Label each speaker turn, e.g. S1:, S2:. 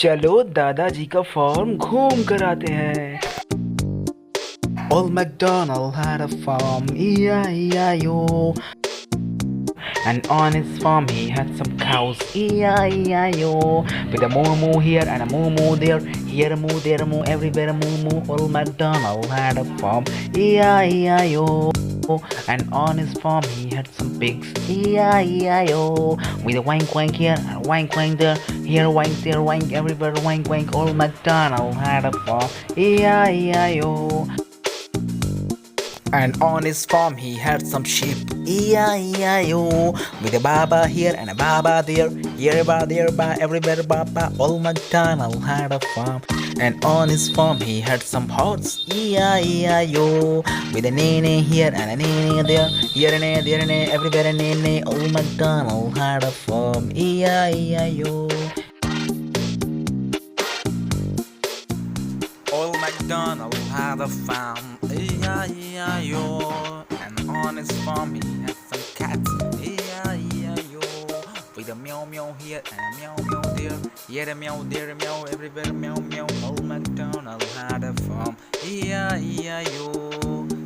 S1: चलो दादाजी का फार्म घूम कर आते हैं। Old MacDonald had a farm, E-I-E-I-O. And on his farm he had some cows, E-I-E-I-O. With a moo-moo here and a moo-moo there, here a moo, there a moo, everywhere a moo-moo. Old MacDonald had a farm, E-I-E-I-O. And on his farm he had some pigs, E-I-E-I-O. With a wank wank here and a wank wank there, here a wank, there a wank, everywhere a wank wank. Old MacDonald had a farm, E-I-E-I-O. And on his farm he had some sheep, E-I-E-I-O. With a baba here and a baba there, here a ba, there a ba, everywhere a baba. Old MacDonald had a farm. And on his farm he had some horses, E-I-E-I-O. With a nene here and a nene there, here a ne, there a ne, everywhere a nene. Old MacDonald had a farm, E-I-E-I-O. Old MacDonald had a farm, E-I-E-I-O. And on his farm he had some cats, E-I-E-I-O. With a meow meow here and a meow meow there, here a meow, there a meow, everywhere a meow meow. Old MacDonald had a farm, E-I-E-I-O.